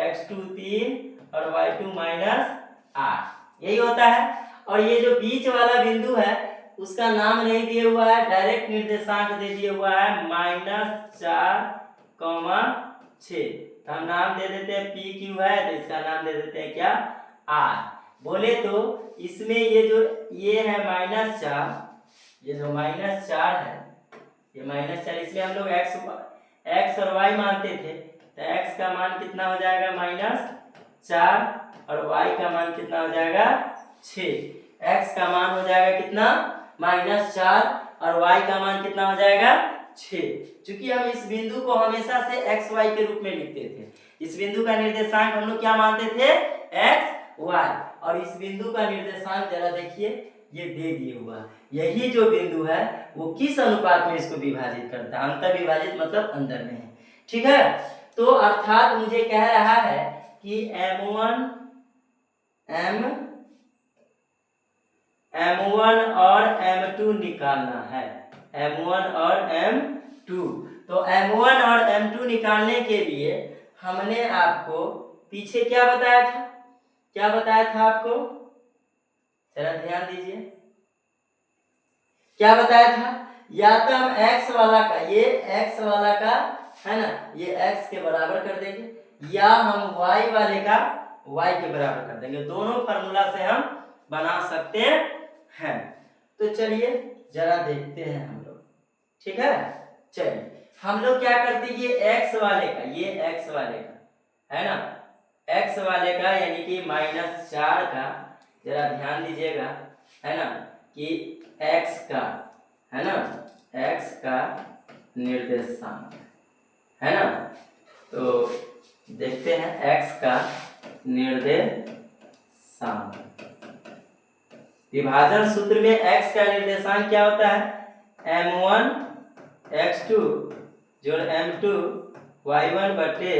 x2 3 और y2 -8, यही होता है। और ये जो बीच वाला बिंदु है उसका नाम नहीं दिया हुआ है, डायरेक्ट निर्देशांक दे दिया हुआ है -4, 6, हम नाम दे देते हैं पी क्यू है तो इसका नाम दे देते हैं क्या, आर। बोले तो इसमें ये है -4, ये जो -4 है, ये -4, इसमें हम लोग x और y मानते थे, तो x का मान कितना हो जाएगा, -4, और y का मान कितना हो जाएगा, 6। x का मान हो जाएगा कितना, -4, और y का मान कितना हो जाएगा, 6। चूंकि हम इस बिंदु को हमेशा से x y के रूप में लिखते थे, इस बिंदु का निर्देशांक हम लोग क्या मानते थे, x y, और इस बिंदु का निर्देशांक जरा देखिए ये दे दिए हुआ, यही जो बिंदु है वो किस अनुपात में इसको विभाजित करता है, अंतर विभाजित मतलब अंदर में है। ठीक है, तो अर्थात मुझे कह रहा है कि m1 और m2 निकालना है, m1 और m2। तो m1 और m2 निकालने के लिए हमने आपको पीछे क्या बताया था, क्या बताया था आपको, जरा ध्यान दीजिए, क्या बताया था, या तो हम x वाला का, ये x वाला का है ना, ये x के बराबर कर देंगे, या हम y वाले का y के बराबर कर देंगे, दोनों फार्मूला से हम बना सकते हैं। तो चलिए जरा देखते हैं हम लोग, ठीक है। चलिए हम लोग क्या करते हैं, ये x वाले का, ये x वाले का है ना, x वाले का यानी कि -4 का, जरा ध्यान दीजिएगा, है ना, कि x का, है ना, x का निर्देशांक, है ना, तो देखते हैं x का निर्देशांक। विभाजन सूत्र में x का निर्देशांक क्या होता है? m1 x2 जोड़ m2 y1 बटे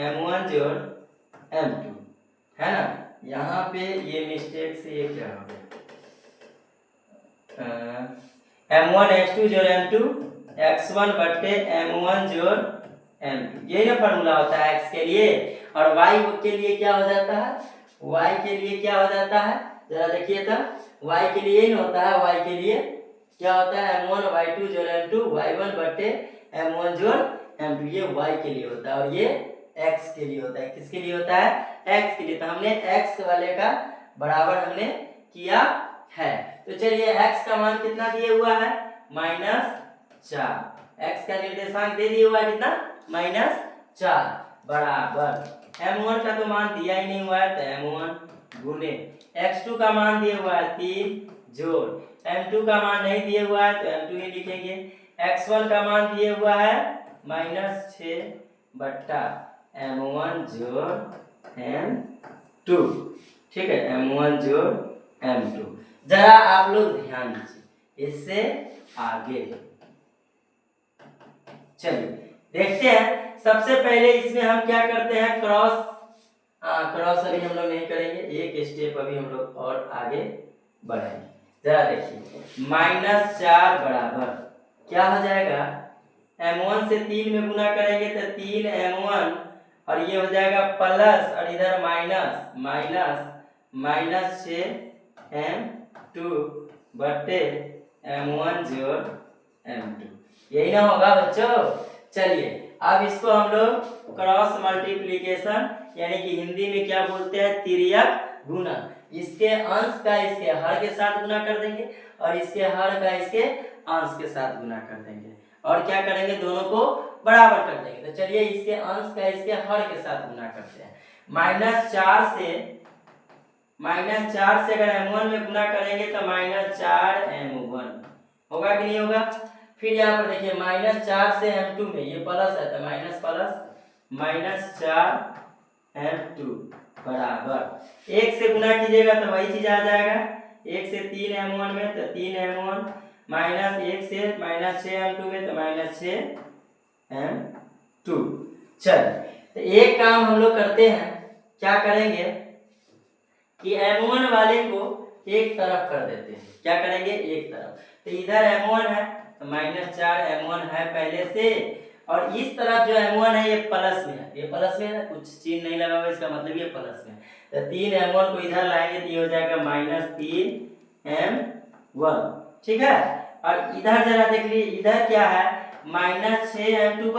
m1 जोड़ m2, है ना। यहाँ पे ये मिस्टेक से ये क्या हो गया, m1 x2 जोड़ m2 x1 बटे m1 जोड़ m2, यही ना फॉर्मूला होता है x के लिए। और y के लिए क्या हो जाता है? y के लिए क्या हो जाता है, जरा देखिए तो। y के लिए यही होता है, y के लिए क्या होता है? m1 y2 जोड़ m2 y1 बटे m1 जोड़ m2, ये y के लिए होता है और ये x के लिए होता है। किसके लिए होता है? x के लिए। तो हमने x वाले का बराबर हमने किया है। तो चलिए x का मान कितना दिया हुआ है? -4। x का निर्देशांक दे दिया हुआ है कितना? -4 बराबर m1 का तो मान दिया ही नहीं हुआ है, तो m1 गुने x2 का मान दिया हुआ है 3 जोड़ m2 का मान नहीं दिया हुआ है, तो m2 ही लिखेंगे। x1 का मान दिया हुआ है -6 बट्टा m1 जोड़ m2, ठीक है, m1 जोड़ m2। जरा आप लोग ध्यान दीजिए इससे आगे। चलिए देखते हैं। सबसे पहले इसमें हम क्या करते हैं? क्रॉस अभी हम लोग नहीं करेंगे, एक स्टेप अभी हम लोग और आगे बढ़ेंगे। जरा देखिए, -4 बराबर क्या हो जाएगा? m1 से 3 में गुना करेंगे तो 3m1 और ये हो जाएगा प्लस और इधर माइनस -6m2 बटे m1 जोड़ m2, यही ना होगा बच्चों। चलिए अब इसको हम लोग क्रॉस मल्टीप्लिकेशन यानी कि हिंदी में क्या बोलते हैं? तिर्यक गुना। इसके अंश का इसके हर के साथ गुना कर देंगे और इसके हर का इसके अंश के साथ गुना कर देंगे और क्या करेंगे? दोनों को बराबर कर देंगे। तो चलिए इसके अंश का इसके हर के साथ गुना करते हैं। -4 से अगर m1 में गुना करेंगे तो -4m1 होगा कि नहीं होगा? फिर यहाँ पर देखिए -4 से m2 में ये प्लस है तो -4m2 बराबर 1 से गुना कीजिएगा तो वही चीज आ जाएगा। 1 से 3m1 में तो 3m1 -1 से -6m2 में तो -6m2। चल तो एक काम हम लोग करते हैं, क्या करेंगे कि m1 वाले को एक तरफ कर देते हैं। क्या करेंगे? एक तरफ। तो इधर m1 है तो -4m1 है पहले से, और इस तरफ जो m1 है ये प्लस में है, ये प्लस में है, कुछ चिन्ह नहीं लगा हुआ, इसका मतलब ये प्लस में है। तो 3m1 को इधर लाएंगे तो ये हो जाएगा -3m1, ठीक है। और इधर जरा देख लीजिए, इधर क्या है? -6m2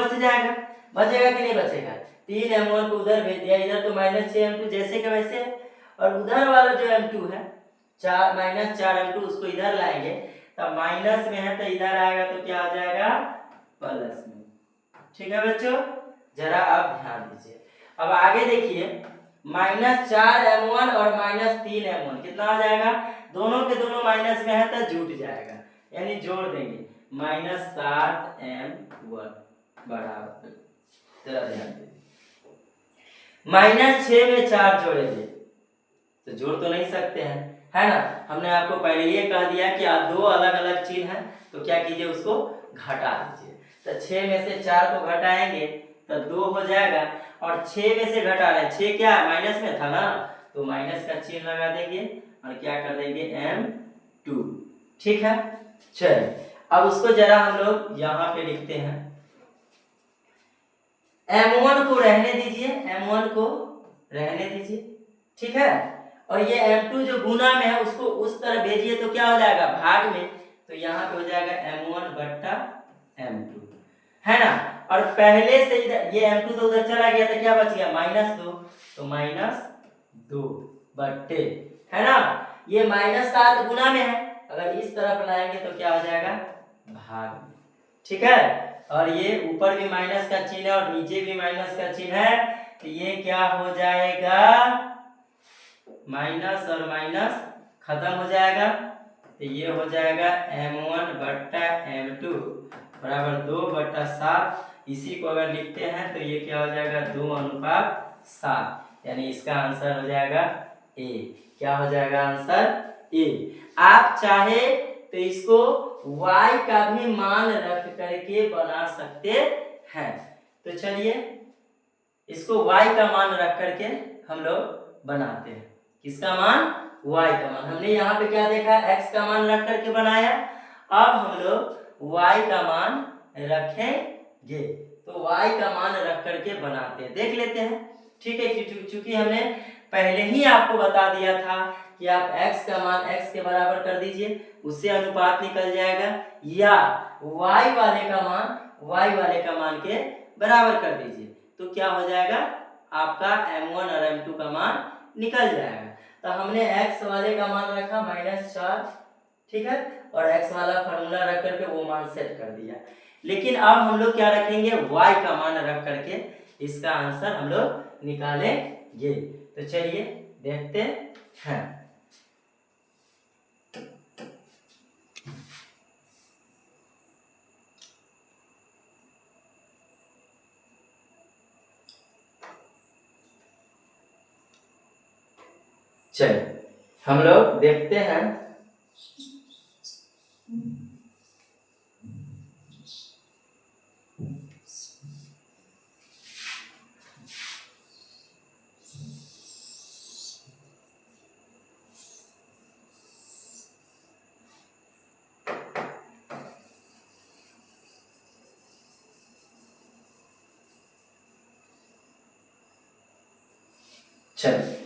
बचेगा कि नहीं बचेगा? 3m1 को उधर भेज दिया, इधर तो -6m2 जैसे का वैसे है, और उधर वाला जो m2 है -4m2 उसको इधर लाएंगे तब माइनस में है तो इधर आएगा तो क्या हो जाएगा? प्लस में, ठीक है बच्चों। जरा आप ध्यान दीजिए। अब आगे देखिए, -4m1 और -3m1 कितना आ जाएगा? दोनों के दोनों माइनस में है तो जुट जाएगा, यानी जोड़ देंगे -7m1 बराबर, जरा ध्यान दीजिए, -6 में 4 जोड़ेंगे तो जोड़ तो नहीं सकते हैं, है ना। हमने आपको पहले ये कह दिया कि आप दो अलग अलग चिन्ह हैं तो क्या कीजिए? उसको घटा दीजिए। तो 6 में से 4 को घटाएंगे तो 2 हो जाएगा, और 6 में से घटा रहे हैं, 6 क्या है? माइनस में था ना, तो माइनस का चिन्ह लगा देंगे और क्या कर देंगे? m2, ठीक है। चलिए अब उसको जरा हम लोग यहाँ पे लिखते हैं। m1 को रहने दीजिए, m1 को रहने दीजिए, ठीक है। और ये m2 जो गुना में है उसको उस तरह भेजिए तो क्या हो जाएगा? भाग में, तो यहाँ पे हो जाएगा m1 बट्टा m2, है ना। और पहले से इधर ये m2 तो उधर चला गया तो क्या बच गया? -2, तो -2 बट्टे, है ना। ये -7 गुना में है, अगर इस तरफ लाएंगे तो क्या हो जाएगा? भाग में, ठीक है। और ये ऊपर भी माइनस का चिन्ह है और नीचे भी माइनस का चिन्ह है, तो ये क्या हो जाएगा? माइनस और माइनस खत्म हो जाएगा, तो ये हो जाएगा m1 बट्टा m2 बराबर 2/7, इसी को अगर लिखते हैं तो ये क्या हो जाएगा 2:7, यानी इसका आंसर हो जाएगा ए। क्या हो जाएगा आंसर ए। आप चाहे तो इसको y का भी मान रख करके बना सकते हैं। तो चलिए इसको y का मान रख करके हम लोग बनाते हैं। किसका मान? y का मान। हमने यहाँ पे क्या देखा? x का मान रख करके बनाया। अब हम लोग y का मान रखेंगे, तो y का मान रख करके बनाते हैं, देख लेते हैं। ठीक है, चूंकि हमने पहले ही आपको बता दिया था कि आप x का मान x के बराबर कर दीजिए, उससे अनुपात निकल जाएगा, या y वाले का मान के बराबर कर दीजिए, तो क्या हो जाएगा आपका m1 और m2 का मान निकल जाएगा। तो हमने x वाले का मान रखा -4, ठीक है, और x वाला फार्मूला रख करके वो मान सेट कर दिया। लेकिन अब हम लोग क्या रखेंगे? y का मान रख करके इसका आंसर हम लोग निकालेंगे। तो चलिए देखते हैं। चलिए हम लोग देखते हैं। चलिए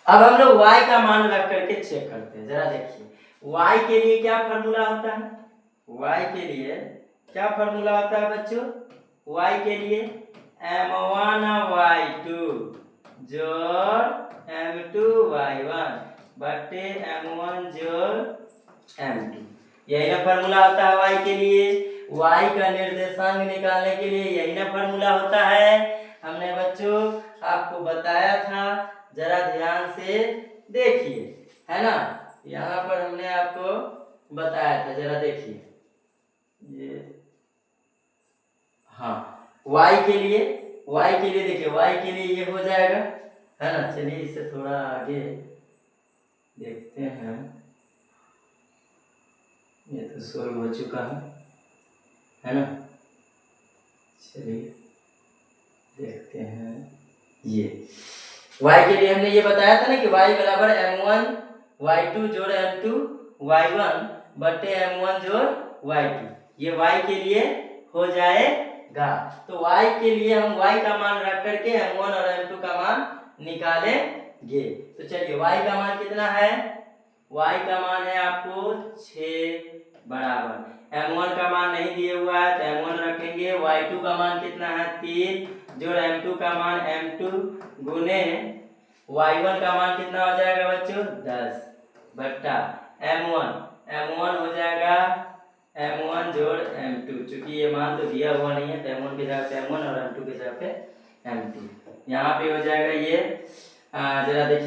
अब हम लोग y का मान रख करके चेक करते हैं। जरा देखिए y के लिए क्या फार्मूला होता है? y के लिए क्या फार्मूला होता है बच्चों? y के लिए m1 y2 जोड़ m2 y1 बटे m1 जोड़ m2, यही ना फार्मूला होता है y के लिए। y का निर्देशांक निकालने के लिए यही ना फार्मूला होता है। हमने बच्चों आपको बताया था, जरा ध्यान से देखिए, है ना। यहाँ पर हमने आपको बताया था, जरा देखिए ये, हाँ y के लिए देखिए y के लिए ये हो जाएगा, है ना। चलिए इसे थोड़ा आगे देखते हैं। ये तो सोल्व हो चुका है ना। चलिए देखते हैं। ये y के लिए हमने ये बताया था ना कि y बराबर m1 y2 जोड़ m2 y1 बटे m1 जोड़ y2, ये y के लिए हो जाएगा। तो y के लिए हम y का मान रख करके m1 और m2 का मान निकालेंगे। तो चलिए y का मान कितना है? y का मान है आपको 6 बराबर, m1 का मान नहीं दिए हुआ है तो m1 रखेंगे। y2 का मान कितना है? 3 जोड़ m2 का मान m2 गुने y1 का मान कितना हो जाएगा बच्चों? 10 बट्टा m1 हो जाएगा m1 जोड़ m2, चूंकि ये मान तो दिया हुआ नहीं है तो m1 के जगह पे m1 और m2 के जगह पे m2, यहाँ पे हो जाएगा ये। जरा देखिए